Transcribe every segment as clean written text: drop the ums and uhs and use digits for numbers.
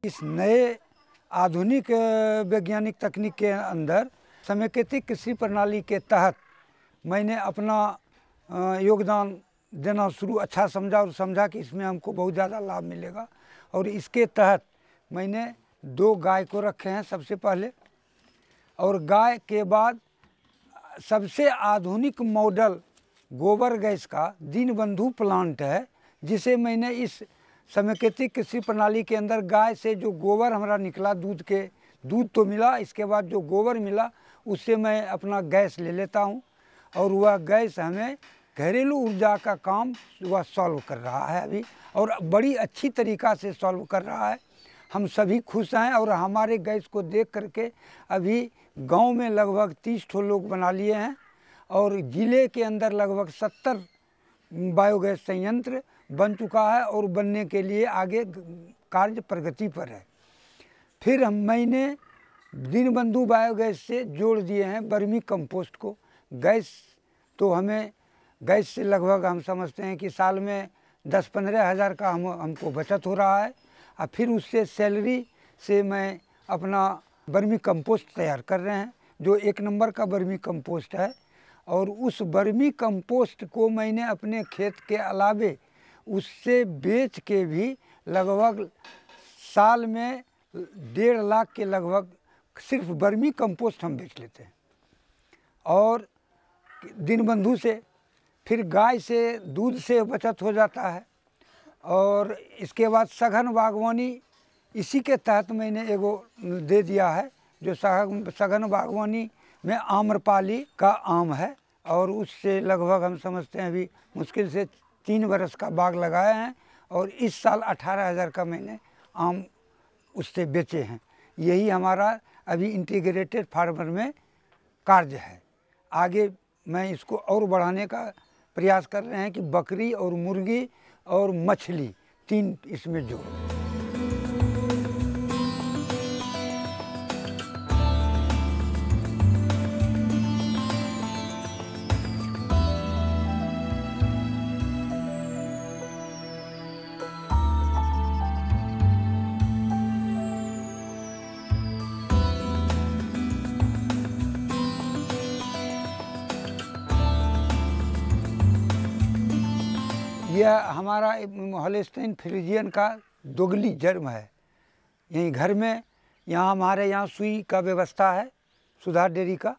इस नए आधुनिक वैज्ञानिक तकनीक के अंदर समेकित कृषि प्रणाली के तहत मैंने अपना योगदान देना अच्छा समझा और समझा कि इसमें हमको बहुत ज़्यादा लाभ मिलेगा। और इसके तहत मैंने 2 गाय को रखे हैं सबसे पहले, और गाय के बाद सबसे आधुनिक मॉडल गोबर गैस का दीनबंधु प्लांट है, जिसे मैंने इस समेकित कृषि प्रणाली के अंदर गाय से जो गोबर हमारा निकला, दूध तो मिला, इसके बाद जो गोबर मिला उससे मैं अपना गैस ले लेता हूँ, और वह गैस हमें घरेलू ऊर्जा का काम वह सॉल्व कर रहा है अभी, और बड़ी अच्छी तरीक़ा से सॉल्व कर रहा है। हम सभी खुश हैं, और हमारे गैस को देख करके अभी गांव में लगभग 30 ठो लोग बना लिए हैं, और ज़िले के अंदर लगभग 70 बायोगैस संयंत्र बन चुका है और बनने के लिए आगे कार्य प्रगति पर है। फिर मैंने दीनबंधु बायोगैस से जोड़ दिए हैं वर्मी कंपोस्ट को। गैस तो हमें गैस से लगभग हम समझते हैं कि साल में 10-15 हज़ार का हमको बचत हो रहा है, और फिर उससे सैलरी से मैं अपना वर्मी कंपोस्ट तैयार कर रहे हैं, जो 1 नंबर का वर्मी कंपोस्ट है। और उस वर्मी कंपोस्ट को मैंने अपने खेत के अलावे उससे बेच के भी लगभग साल में 1.5 लाख के लगभग सिर्फ वर्मी कंपोस्ट हम बेच लेते हैं। और दीनबंधु से फिर गाय से दूध से बचत हो जाता है। और इसके बाद सघन बागवानी, इसी के तहत मैंने एगो दे दिया है, जो सघन बागवानी में आम्रपाली का आम है, और उससे लगभग हम समझते हैं अभी मुश्किल से 3 बरस का बाग लगाए हैं, और इस साल 18,000 का मैंने आम उससे बेचे हैं। यही हमारा अभी इंटीग्रेटेड फार्मर में कार्य है। आगे मैं इसको और बढ़ाने का प्रयास कर रहे हैं कि बकरी और मुर्गी और मछली 3 इसमें जोड़। यह हमारा होल्स्टाइन फ्रीजियन का दोगली जन्म है। यहीं घर में हमारे यहाँ सुई का व्यवस्था है, सुधा डेयरी का,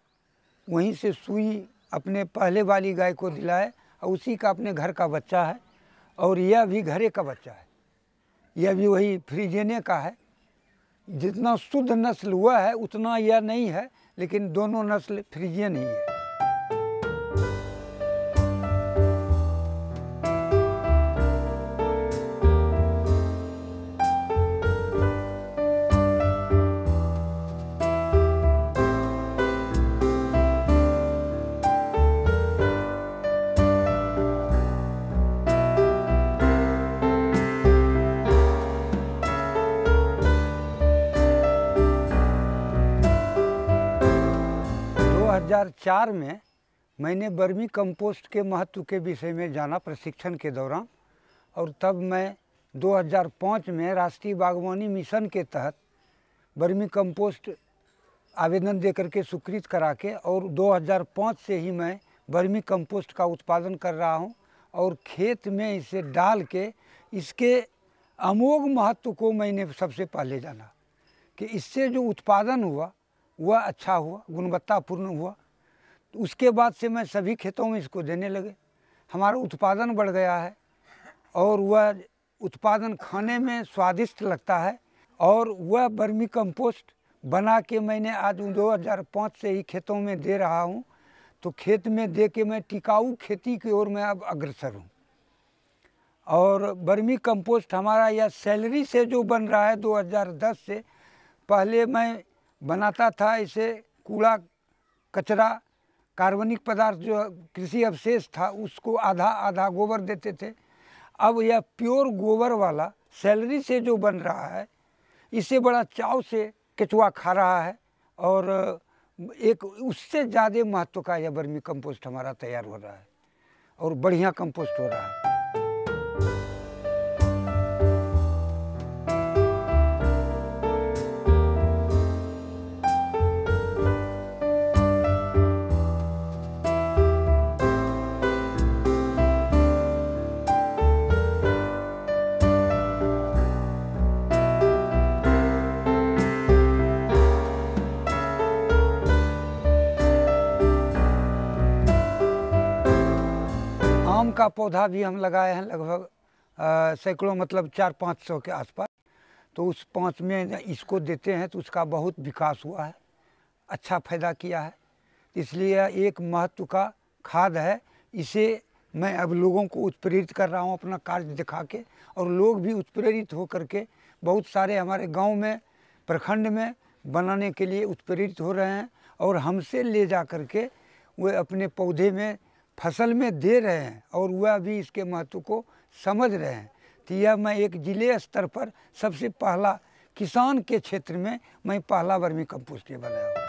वहीं से सुई अपने पहले वाली गाय को दिलाए, और उसी का अपने घर का बच्चा है। और यह भी घरे का बच्चा है, यह भी वही फ्रीजियने का है। जितना शुद्ध नस्ल हुआ है उतना यह नहीं है, लेकिन दोनों नस्ल फ्रीजियन ही है। चार में मैंने वर्मी कंपोस्ट के महत्व के विषय में जाना प्रशिक्षण के दौरान, और तब मैं 2005 में राष्ट्रीय बागवानी मिशन के तहत वर्मी कंपोस्ट आवेदन दे करके स्वीकृत करा के, और 2005 से ही मैं वर्मी कंपोस्ट का उत्पादन कर रहा हूं, और खेत में इसे डाल के इसके अमोघ महत्व को मैंने सबसे पहले जाना कि इससे जो उत्पादन हुआ वह अच्छा हुआ, गुणवत्तापूर्ण हुआ। उसके बाद से मैं सभी खेतों में इसको देने लगे। हमारा उत्पादन बढ़ गया है, और वह उत्पादन खाने में स्वादिष्ट लगता है। और वह वर्मी कंपोस्ट बना के मैंने आज 2005 से ही खेतों में दे रहा हूँ, तो खेत में दे के मैं टिकाऊ खेती की ओर मैं अब अग्रसर हूँ। और वर्मी कंपोस्ट हमारा यह सैलरी से जो बन रहा है 2010 से, पहले मैं बनाता था इसे कूड़ा कचरा कार्बनिक पदार्थ जो कृषि अवशेष था उसको आधा आधा गोबर देते थे। अब यह प्योर गोबर वाला सैलरी से जो बन रहा है, इसे बड़ा चाव से केचुआ खा रहा है, और एक उससे ज़्यादा महत्व का यह वर्मी कंपोस्ट हमारा तैयार हो रहा है, और बढ़िया कंपोस्ट हो रहा है। का पौधा भी हम लगाए हैं लगभग सैकड़ों, मतलब 400-500 के आसपास। तो उस 5 में इसको देते हैं तो उसका बहुत विकास हुआ है, अच्छा फ़ायदा किया है। इसलिए एक महत्व का खाद है। इसे मैं अब लोगों को उत्प्रेरित कर रहा हूँ अपना कार्य दिखा के, और लोग भी उत्प्रेरित हो करके बहुत सारे हमारे गांव में, प्रखंड में बनाने के लिए उत्प्रेरित हो रहे हैं, और हमसे ले जा कर के वे अपने पौधे में, फसल में दे रहे हैं, और वह भी इसके महत्व को समझ रहे हैं। तो यह मैं एक जिले स्तर पर सबसे पहला, किसान के क्षेत्र में मैं पहला वर्मी कंपोस्ट ये बनाया हूँ।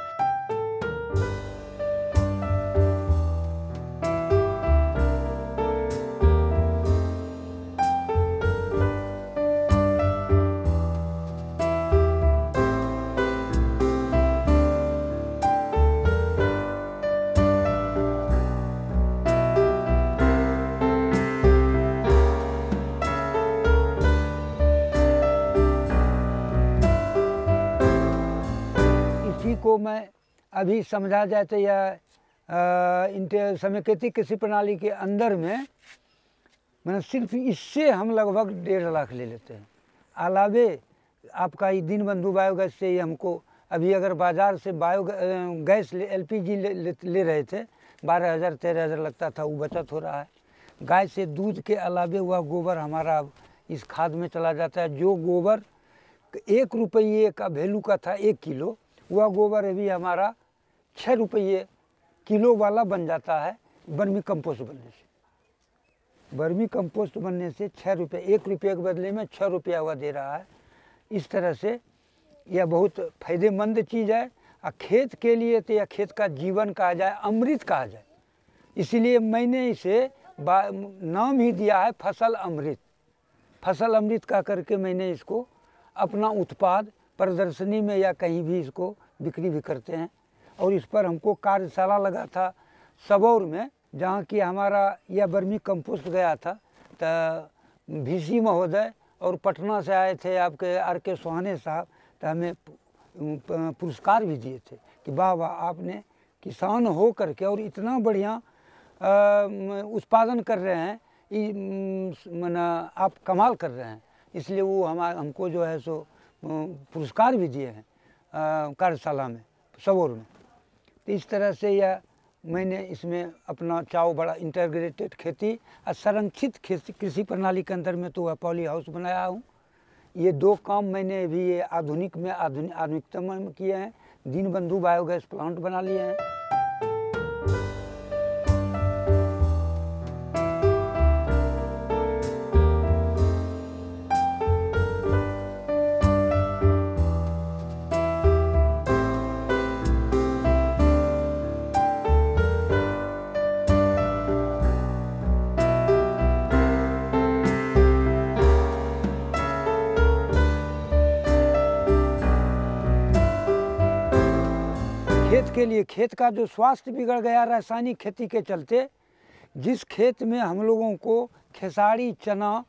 को मैं अभी समझा जाए तो यह समेकित कृषि प्रणाली के अंदर में मैंने सिर्फ इससे हम लगभग 1.5 लाख ले लेते हैं। अलावे आपका ये दीनबंधु बायोगैस से ही हमको, अभी अगर बाज़ार से गैस LPG ले रहे थे 12,000-13,000 लगता था, वो बचत हो रहा है। गाय से दूध के अलावे वह गोबर हमारा इस खाद में चला जाता है। जो गोबर 1 रुपये का वैल्यू का था 1 किलो, वह गोबर अभी हमारा 6 रुपये किलो वाला बन जाता है वर्मी कंपोस्ट बनने से। वर्मी कंपोस्ट बनने से 6 रुपये, 1 रुपये के बदले में 6 रुपया हुआ दे रहा है। इस तरह से यह बहुत फ़ायदेमंद चीज़ है। और खेत के लिए तो यह खेत का जीवन कहा जाए, अमृत कहा जाए। इसीलिए मैंने इसे नाम ही दिया है फसल अमृत। फसल अमृत कह करके मैंने इसको अपना उत्पाद प्रदर्शनी में या कहीं भी इसको बिक्री भी करते हैं। और इस पर हमको कार्यशाला लगा था सबौर में, जहाँ की हमारा यह वर्मी कंपोस्ट गया था। तो VC महोदय और पटना से आए थे आपके RK सोहाने साहब, तो हमें पुरस्कार भी दिए थे कि वाह वाह, आपने किसान हो करके और इतना बढ़िया उत्पादन कर रहे हैं, मना आप कमाल कर रहे हैं। इसलिए वो हमको जो है सो पुरस्कार भी दिए हैं कार्यशाला में, सबौर में। तो इस तरह से यह मैंने इसमें अपना चाव बड़ा इंटीग्रेटेड खेती और संरक्षित कृषि प्रणाली के अंदर में तो वह पॉली हाउस बनाया हूँ। ये 2 काम मैंने भी ये आधुनिकतम में किए हैं। दीनबंधु बायोगैस प्लांट बना लिए हैं। खेत के लिए, खेत का जो स्वास्थ्य बिगड़ गया रासायनिक खेती के चलते, जिस खेत में हम लोगों को खेसारी चना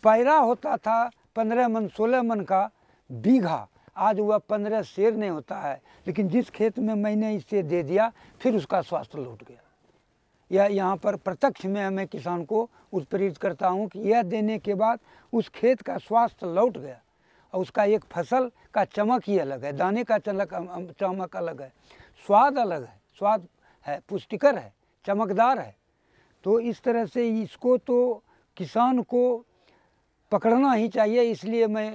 पैरा होता था 15 मन 16 मन का बीघा, आज वह 15 सेर नहीं होता है। लेकिन जिस खेत में मैंने इसे दे दिया, फिर उसका स्वास्थ्य लौट गया। यह यहाँ पर प्रत्यक्ष में मैं किसान को उत्प्रेरित करता हूँ कि यह देने के बाद उस खेत का स्वास्थ्य लौट गया, और उसका एक फसल का चमक ही अलग है, दाने का चमक अलग है, स्वाद अलग है, स्वाद है, पुष्टिकर है, चमकदार है। तो इस तरह से इसको तो किसान को पकड़ना ही चाहिए। इसलिए मैं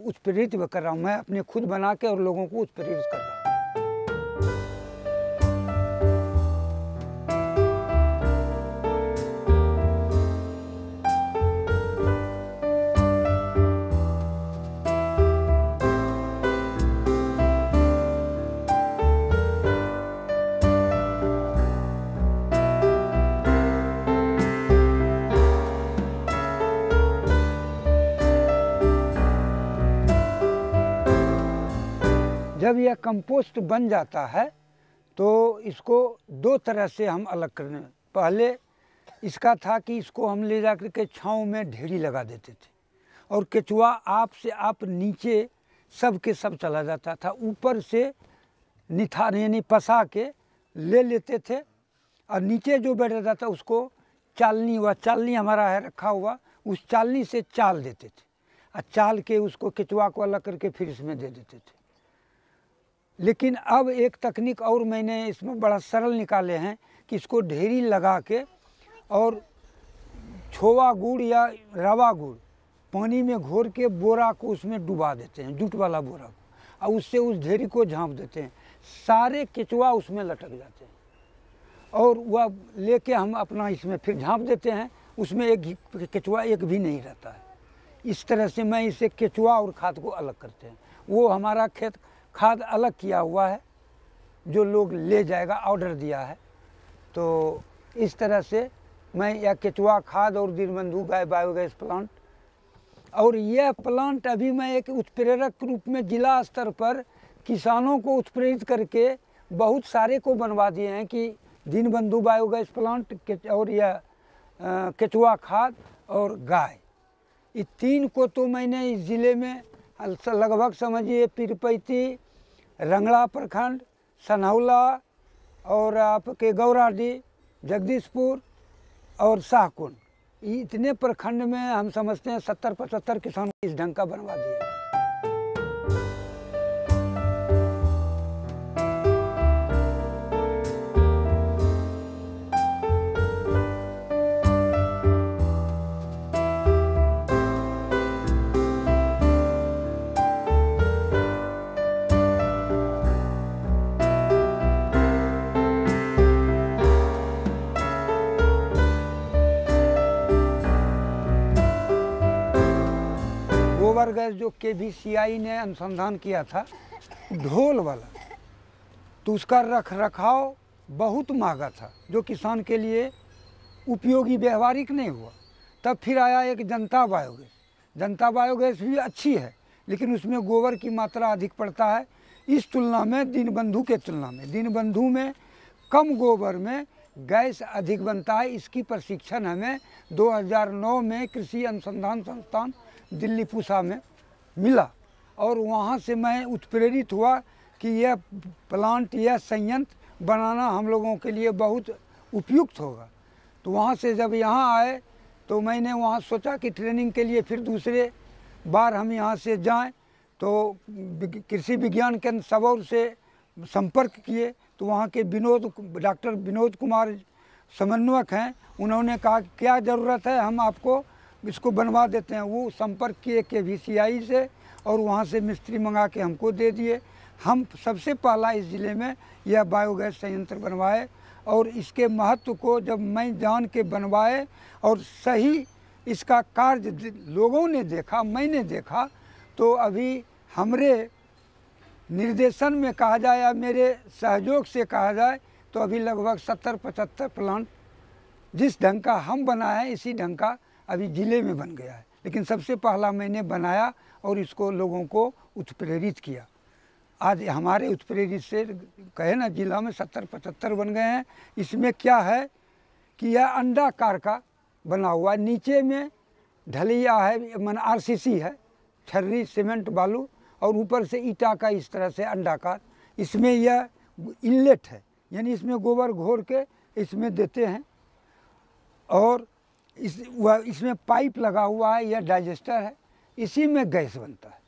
उत्प्रेरित कर रहा हूँ, मैं अपने खुद बना के और लोगों को उत्प्रेरित कर रहा हूँ। जब यह कंपोस्ट बन जाता है तो इसको 2 तरह से हम अलग करने, पहले इसका था कि इसको हम ले जा कर के छाँव में ढेरी लगा देते थे, और केचुआ आप से आप नीचे सब के सब चला जाता था। ऊपर से निथार यानी पसा के ले लेते थे, और नीचे जो बैठ जाता था उसको चालनी, वह चालनी हमारा है रखा हुआ, उस चालनी से चाल देते थे और चाल के उसको केचुआ को अलग करके फिर इसमें दे देते थे। लेकिन अब एक तकनीक और मैंने इसमें बड़ा सरल निकाले हैं कि इसको ढेरी लगा के और छोवा गुड़ या रवा गुड़ पानी में घोर के बोरा को उसमें डुबा देते हैं, जूट वाला बोरा को, और उससे उस ढेरी को झाँप देते हैं। सारे केचुआ उसमें लटक जाते हैं और वह लेके हम अपना इसमें फिर झाँप देते हैं, उसमें एक केचुआ एक भी नहीं रहता है। इस तरह से मैं इसे केचुआ और खाद को अलग करते हैं। वो हमारा खेत खाद अलग किया हुआ है, जो लोग ले जाएगा, ऑर्डर दिया है। तो इस तरह से मैं यह केचुआ खाद और दीनबंधु गाय बायोगैस प्लांट, और यह प्लांट अभी मैं एक उत्प्रेरक के रूप में जिला स्तर पर किसानों को उत्प्रेरित करके बहुत सारे को बनवा दिए हैं कि दीनबंधु बायोगैस प्लांट और यह केचुआ खाद और गाय, ये तीन को तो मैंने इस ज़िले में लगभग समझिए पीरपैती, रंगड़ा प्रखंड, सनहौला और आपके गौराडी, जगदीशपुर और शाहकुंड, इतने प्रखंड में हम समझते हैं 70-75 किसान इस ढंग का बनवा दिए। गोबर गैस जो KVCI ने अनुसंधान किया था ढोल वाला, तो उसका रख रखाव बहुत महंगा था, जो किसान के लिए उपयोगी व्यवहारिक नहीं हुआ। तब फिर आया एक जनता बायोगैस। जनता बायोगैस भी अच्छी है, लेकिन उसमें गोबर की मात्रा अधिक पड़ता है इस तुलना में दीनबंधु के तुलना में। दीनबंधु में कम गोबर में गैस अधिक बनता है। इसकी प्रशिक्षण हमें 2009 में कृषि अनुसंधान संस्थान दिल्ली पूसा में मिला, और वहाँ से मैं उत्प्रेरित हुआ कि यह प्लांट, यह संयंत्र बनाना हम लोगों के लिए बहुत उपयुक्त होगा। तो वहाँ से जब यहाँ आए तो मैंने वहाँ सोचा कि ट्रेनिंग के लिए फिर दूसरे बार हम यहाँ से जाएं, तो कृषि विज्ञान केंद्र सबौर से संपर्क किए। तो वहाँ के डॉक्टर विनोद कुमार समन्वयक हैं, उन्होंने कहा क्या ज़रूरत है, हम आपको इसको बनवा देते हैं। वो संपर्क किए KVCI से और वहाँ से मिस्त्री मंगा के हमको दे दिए। हम सबसे पहला इस ज़िले में यह बायोगैस संयंत्र बनवाए, और इसके महत्व को जब मैं जान के बनवाए और सही इसका कार्य लोगों ने देखा, मैंने देखा, तो अभी हमरे निर्देशन में कहा जाए या मेरे सहयोग से कहा जाए तो अभी लगभग 70-75 प्लांट जिस ढंग का हम बनाए इसी ढंग का अभी ज़िले में बन गया है। लेकिन सबसे पहला मैंने बनाया और इसको लोगों को उत्प्रेरित किया। आज हमारे उत्प्रेरित से कहे ना जिला में 70-75 बन गए हैं। इसमें क्या है कि यह अंडाकार का बना हुआ, नीचे में ढलैया है, मन RCC है, छर्री सीमेंट बालू, और ऊपर से ईटा का इस तरह से अंडाकार। इसमें यह इनलेट है, यानी इसमें गोबर घोर के इसमें देते हैं, और इसमें पाइप लगा हुआ है, यह डाइजेस्टर है, इसी में गैस बनता है।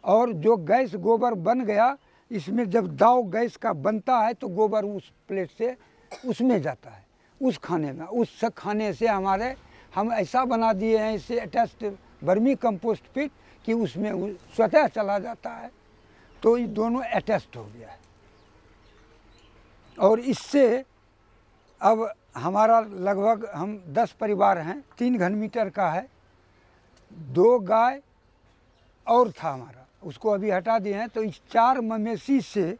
और जो गैस गोबर बन गया, इसमें जब दाव गैस का बनता है तो गोबर उस प्लेट से उसमें जाता है, उस खाने में। उस खाने से हम ऐसा बना दिए हैं इससे अटैच्ड वर्मी कंपोस्ट पिट कि उसमें स्वतः चला जाता है। तो ये दोनों अटैच्ड हो गया है, और इससे अब हमारा लगभग हम 10 परिवार हैं, 3 घन मीटर का है, 2 गाय और था हमारा, उसको अभी हटा दिए हैं। तो इस 4 मवेशी से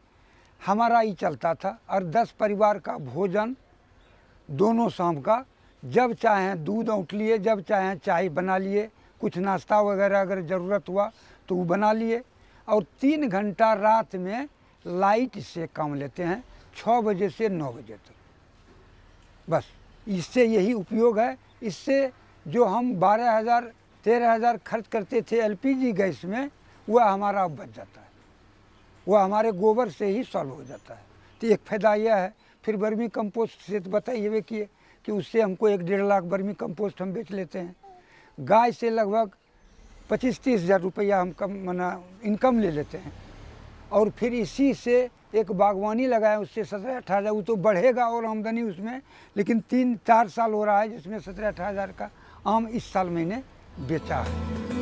हमारा ये चलता था, और 10 परिवार का भोजन दोनों शाम का, जब चाहें दूध औंट लिए, जब चाहें चाय बना लिए, कुछ नाश्ता वगैरह अगर ज़रूरत हुआ तो वो बना लिए। और 3 घंटा रात में लाइट से काम लेते हैं, 6 बजे से 9 बजे तक, बस। इससे यही उपयोग है। इससे जो हम 12,000-13,000 खर्च करते थे LPG गैस में, वह हमारा बच जाता है, वह हमारे गोबर से ही सॉल्व हो जाता है। तो एक फ़ायदा यह है। फिर वर्मी कंपोस्ट से तो बताइए कि कि उससे हमको 1-1.5 लाख वर्मी कंपोस्ट हम बेच लेते हैं। गाय से लगभग 25-30 हज़ार रुपया हम इनकम ले लेते हैं। और फिर इसी से एक बागवानी लगाए, उससे 17-18 हज़ार, वो तो बढ़ेगा और आमदनी उसमें, लेकिन 3-4 साल हो रहा है जिसमें 17-18 हज़ार का आम इस साल मैंने बेचा है।